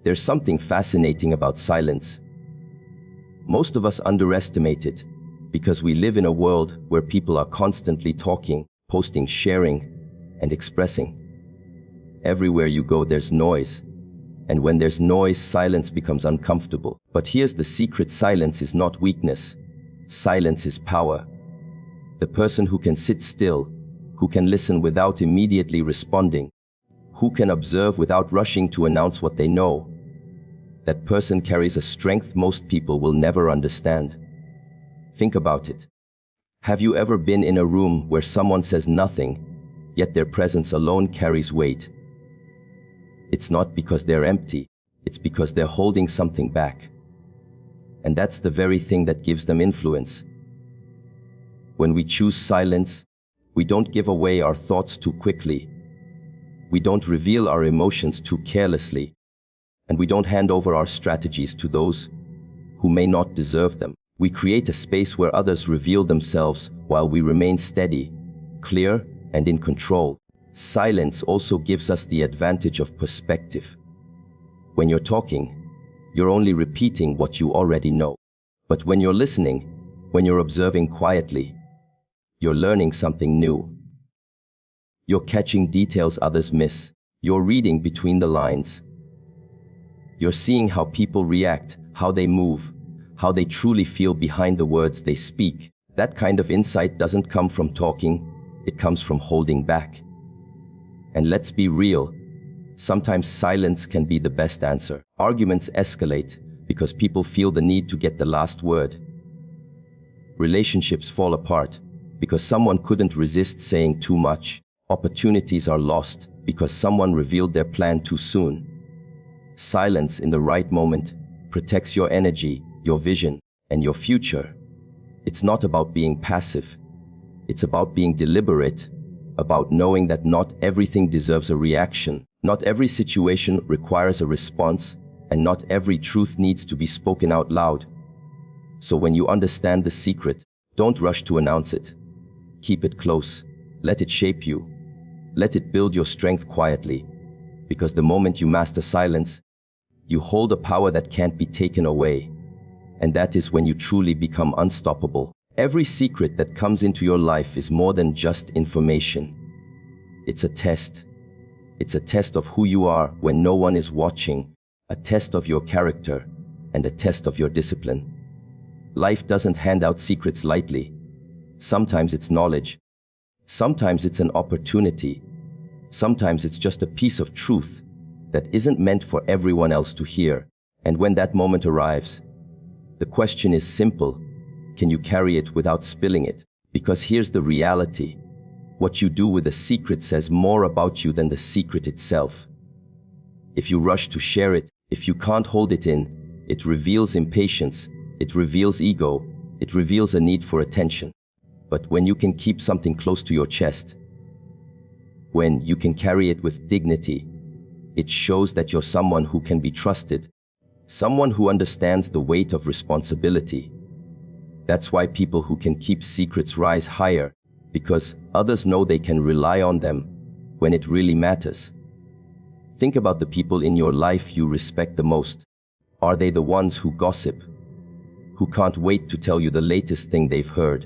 There's something fascinating about silence. Most of us underestimate it because we live in a world where people are constantly talking, posting, sharing, and expressing. Everywhere you go, there's noise. And when there's noise, silence becomes uncomfortable. But here's the secret: silence is not weakness. Silence is power. The person who can sit still, who can listen without immediately responding, who can observe without rushing to announce what they know, that person carries a strength most people will never understand. Think about it. Have you ever been in a room where someone says nothing, yet their presence alone carries weight? It's not because they're empty, it's because they're holding something back. And that's the very thing that gives them influence. When we choose silence, we don't give away our thoughts too quickly. We don't reveal our emotions too carelessly. And we don't hand over our strategies to those who may not deserve them. We create a space where others reveal themselves while we remain steady, clear, and in control. Silence also gives us the advantage of perspective. When you're talking, you're only repeating what you already know. But when you're listening, when you're observing quietly, you're learning something new. You're catching details others miss. You're reading between the lines. You're seeing how people react, how they move, how they truly feel behind the words they speak. That kind of insight doesn't come from talking, it comes from holding back. And let's be real, sometimes silence can be the best answer. Arguments escalate because people feel the need to get the last word. Relationships fall apart because someone couldn't resist saying too much. Opportunities are lost because someone revealed their plan too soon. Silence in the right moment protects your energy, your vision, and your future. It's not about being passive. It's about being deliberate, about knowing that not everything deserves a reaction, not every situation requires a response, and not every truth needs to be spoken out loud. So when you understand the secret, don't rush to announce it. Keep it close. Let it shape you. Let it build your strength quietly. Because the moment you master silence, you hold a power that can't be taken away. And that is when you truly become unstoppable. Every secret that comes into your life is more than just information. It's a test. It's a test of who you are when no one is watching, a test of your character, and a test of your discipline. Life doesn't hand out secrets lightly. Sometimes it's knowledge. Sometimes it's an opportunity. Sometimes it's just a piece of truth that isn't meant for everyone else to hear. And when that moment arrives, the question is simple. Can you carry it without spilling it? Because here's the reality. What you do with a secret says more about you than the secret itself. If you rush to share it, if you can't hold it in, it reveals impatience, it reveals ego, it reveals a need for attention. But when you can keep something close to your chest, when you can carry it with dignity, it shows that you're someone who can be trusted, someone who understands the weight of responsibility. That's why people who can keep secrets rise higher, because others know they can rely on them when it really matters. Think about the people in your life you respect the most. Are they the ones who gossip, who can't wait to tell you the latest thing they've heard?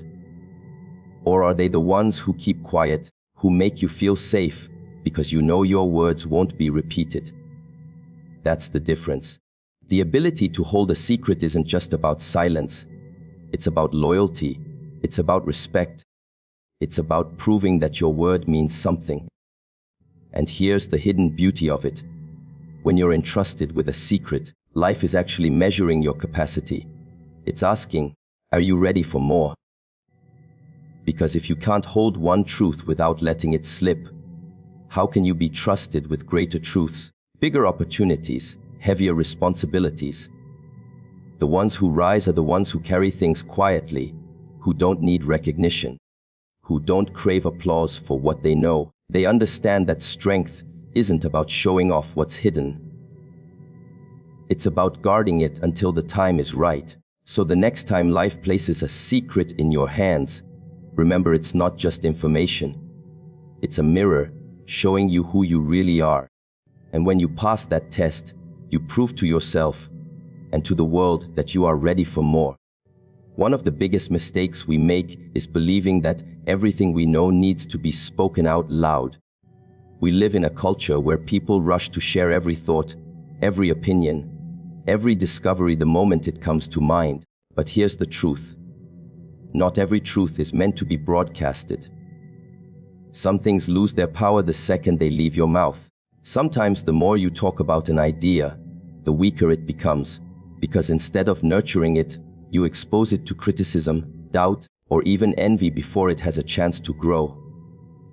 Or are they the ones who keep quiet, who make you feel safe because you know your words won't be repeated? That's the difference. The ability to hold a secret isn't just about silence. It's about loyalty. It's about respect. It's about proving that your word means something. And here's the hidden beauty of it. When you're entrusted with a secret, life is actually measuring your capacity. It's asking, are you ready for more? Because if you can't hold one truth without letting it slip, how can you be trusted with greater truths, bigger opportunities, heavier responsibilities? The ones who rise are the ones who carry things quietly, who don't need recognition, who don't crave applause for what they know. They understand that strength isn't about showing off what's hidden. It's about guarding it until the time is right. So the next time life places a secret in your hands, remember it's not just information. It's a mirror showing you who you really are. And when you pass that test, You prove to yourself and to the world that you are ready for more. One of the biggest mistakes we make is believing that everything we know needs to be spoken out loud. We live in a culture where people rush to share every thought, every opinion, every discovery the moment it comes to mind. But here's the truth. Not every truth is meant to be broadcasted. Some things lose their power the second they leave your mouth. Sometimes the more you talk about an idea, the weaker it becomes, because instead of nurturing it, you expose it to criticism, doubt, or even envy before it has a chance to grow.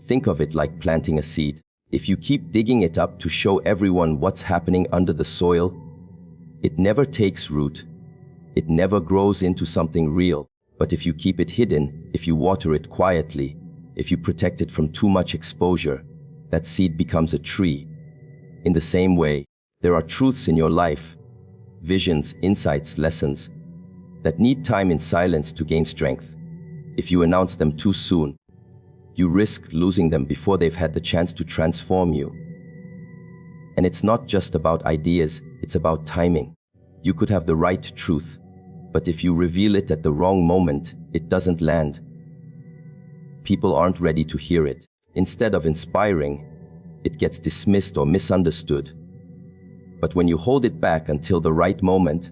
Think of it like planting a seed. If you keep digging it up to show everyone what's happening under the soil, it never takes root. It never grows into something real. But if you keep it hidden, if you water it quietly, if you protect it from too much exposure, that seed becomes a tree. In the same way, there are truths in your life, visions, insights, lessons, that need time in silence to gain strength. If you announce them too soon, you risk losing them before they've had the chance to transform you. And it's not just about ideas, it's about timing. You could have the right truth, but if you reveal it at the wrong moment, it doesn't land. People aren't ready to hear it. Instead of inspiring, it gets dismissed or misunderstood. But when you hold it back until the right moment,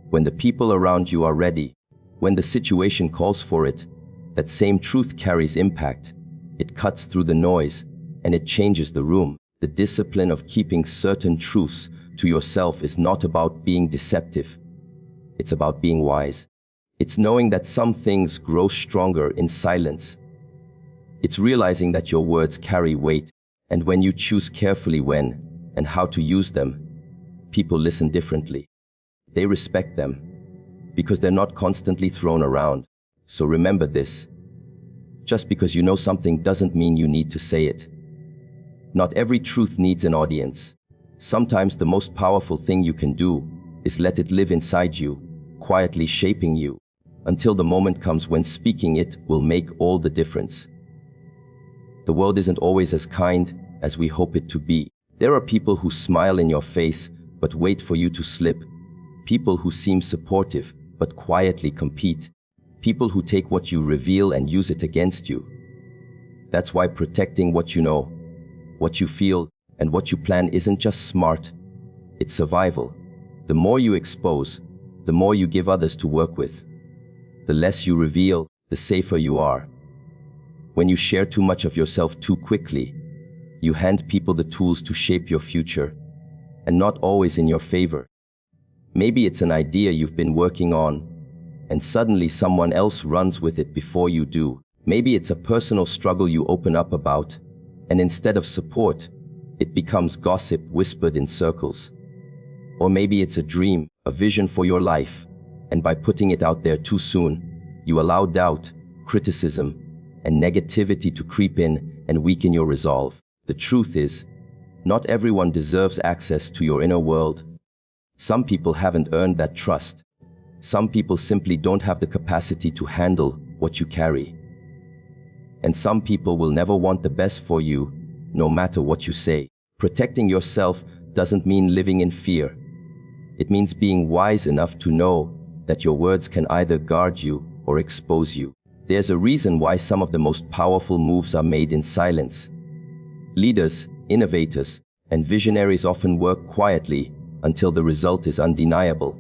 when the people around you are ready, when the situation calls for it, that same truth carries impact. It cuts through the noise, and it changes the room. The discipline of keeping certain truths to yourself is not about being deceptive. It's about being wise. It's knowing that some things grow stronger in silence. It's realizing that your words carry weight, and when you choose carefully when and how to use them, people listen differently. They respect them because they're not constantly thrown around. So remember this. Just because you know something doesn't mean you need to say it. Not every truth needs an audience. Sometimes the most powerful thing you can do is let it live inside you, quietly shaping you, until the moment comes when speaking it will make all the difference. The world isn't always as kind as we hope it to be. There are people who smile in your face but wait for you to slip. People who seem supportive but quietly compete. People who take what you reveal and use it against you. That's why protecting what you know, what you feel, and what you plan isn't just smart, it's survival. The more you expose, the more you give others to work with. The less you reveal, the safer you are. When you share too much of yourself too quickly, you hand people the tools to shape your future, and not always in your favor. Maybe it's an idea you've been working on, and suddenly someone else runs with it before you do. Maybe it's a personal struggle you open up about, and instead of support, it becomes gossip whispered in circles. Or maybe it's a dream, a vision for your life, and by putting it out there too soon, you allow doubt, criticism, and negativity to creep in and weaken your resolve. The truth is, not everyone deserves access to your inner world. Some people haven't earned that trust. Some people simply don't have the capacity to handle what you carry. And some people will never want the best for you, no matter what you say. Protecting yourself doesn't mean living in fear. It means being wise enough to know that your words can either guard you or expose you. There's a reason why some of the most powerful moves are made in silence. Leaders, innovators, and visionaries often work quietly until the result is undeniable.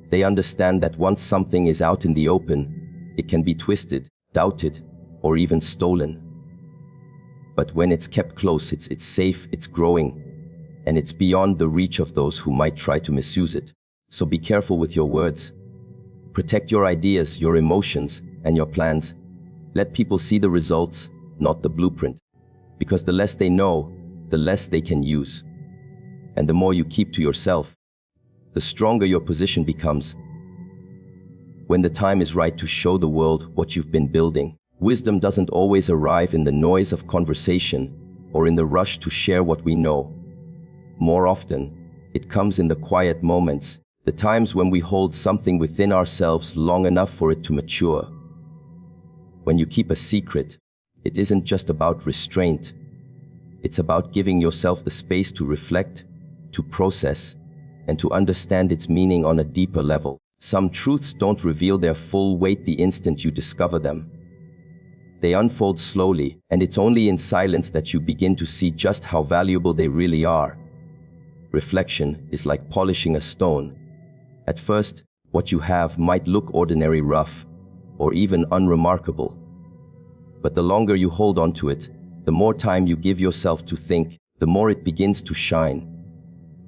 They understand that once something is out in the open, it can be twisted, doubted, or even stolen. But when it's kept close, it's safe, it's growing, and it's beyond the reach of those who might try to misuse it. So be careful with your words. Protect your ideas, your emotions, and your plans. Let people see the results, not the blueprint. Because the less they know, the less they can use. And the more you keep to yourself, the stronger your position becomes. When the time is right to show the world what you've been building, wisdom doesn't always arrive in the noise of conversation or in the rush to share what we know. More often, it comes in the quiet moments, the times when we hold something within ourselves long enough for it to mature. When you keep a secret, it isn't just about restraint. It's about giving yourself the space to reflect, to process, and to understand its meaning on a deeper level. Some truths don't reveal their full weight the instant you discover them. They unfold slowly, and it's only in silence that you begin to see just how valuable they really are. Reflection is like polishing a stone. At first, what you have might look ordinary, rough, or even unremarkable. But the longer you hold on to it, the more time you give yourself to think, the more it begins to shine.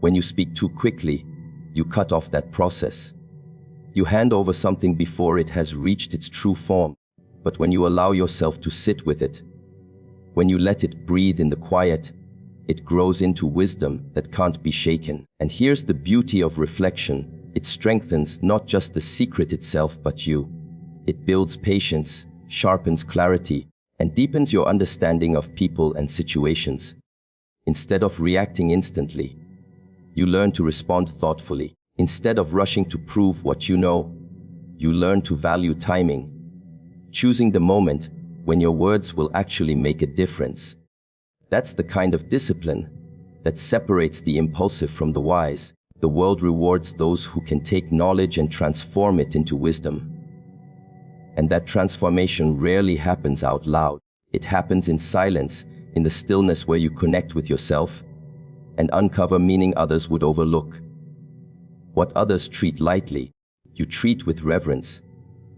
When you speak too quickly, you cut off that process. You hand over something before it has reached its true form. But when you allow yourself to sit with it, when you let it breathe in the quiet, it grows into wisdom that can't be shaken. And here's the beauty of reflection. It strengthens not just the secret itself, but you. It builds patience, sharpens clarity, and deepens your understanding of people and situations. Instead of reacting instantly, you learn to respond thoughtfully. Instead of rushing to prove what you know, you learn to value timing, choosing the moment when your words will actually make a difference. That's the kind of discipline that separates the impulsive from the wise. The world rewards those who can take knowledge and transform it into wisdom. And that transformation rarely happens out loud. It happens in silence, in the stillness where you connect with yourself and uncover meaning others would overlook. What others treat lightly, you treat with reverence.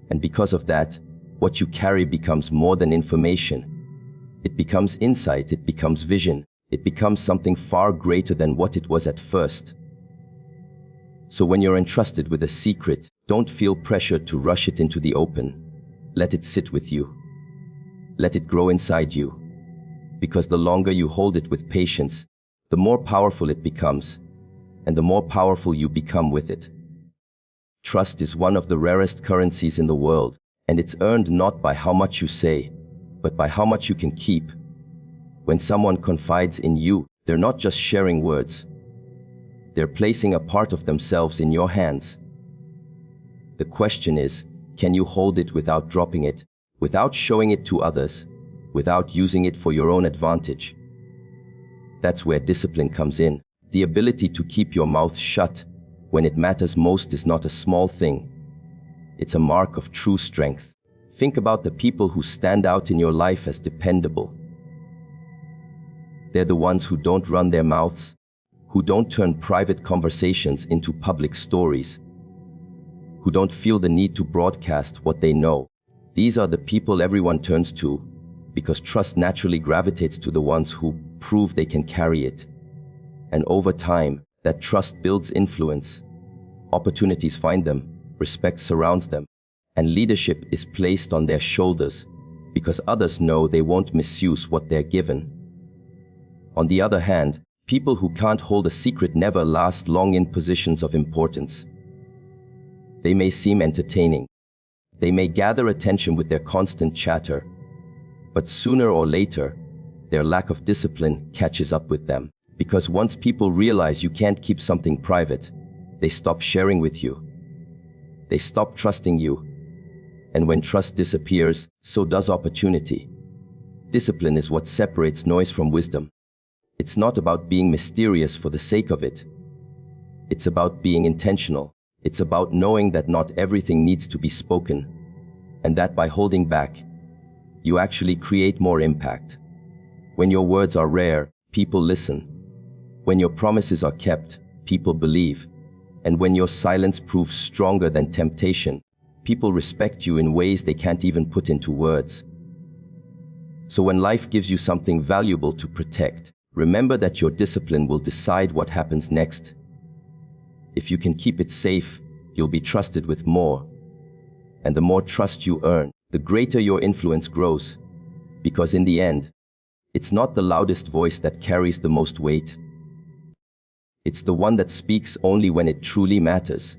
And because of that, what you carry becomes more than information. It becomes insight, it becomes vision, it becomes something far greater than what it was at first. So when you're entrusted with a secret, don't feel pressured to rush it into the open. Let it sit with you. Let it grow inside you. Because the longer you hold it with patience, the more powerful it becomes, and the more powerful you become with it. Trust is one of the rarest currencies in the world, and it's earned not by how much you say, but by how much you can keep. When someone confides in you, they're not just sharing words. They're placing a part of themselves in your hands. The question is, can you hold it without dropping it, without showing it to others, without using it for your own advantage? That's where discipline comes in. The ability to keep your mouth shut when it matters most is not a small thing. It's a mark of true strength. Think about the people who stand out in your life as dependable. They're the ones who don't run their mouths, who don't turn private conversations into public stories, who don't feel the need to broadcast what they know. These are the people everyone turns to, because trust naturally gravitates to the ones who prove they can carry it. And over time, that trust builds influence. Opportunities find them, respect surrounds them, and leadership is placed on their shoulders because others know they won't misuse what they're given. On the other hand, people who can't hold a secret never last long in positions of importance. They may seem entertaining. They may gather attention with their constant chatter, but sooner or later, their lack of discipline catches up with them. Because once people realize you can't keep something private, they stop sharing with you. They stop trusting you. And when trust disappears, so does opportunity. Discipline is what separates noise from wisdom. It's not about being mysterious for the sake of it. It's about being intentional. It's about knowing that not everything needs to be spoken, and that by holding back, you actually create more impact. When your words are rare, people listen. When your promises are kept, people believe. And when your silence proves stronger than temptation, people respect you in ways they can't even put into words. So when life gives you something valuable to protect, remember that your discipline will decide what happens next. If you can keep it safe, you'll be trusted with more. And the more trust you earn, the greater your influence grows. Because in the end, it's not the loudest voice that carries the most weight. It's the one that speaks only when it truly matters.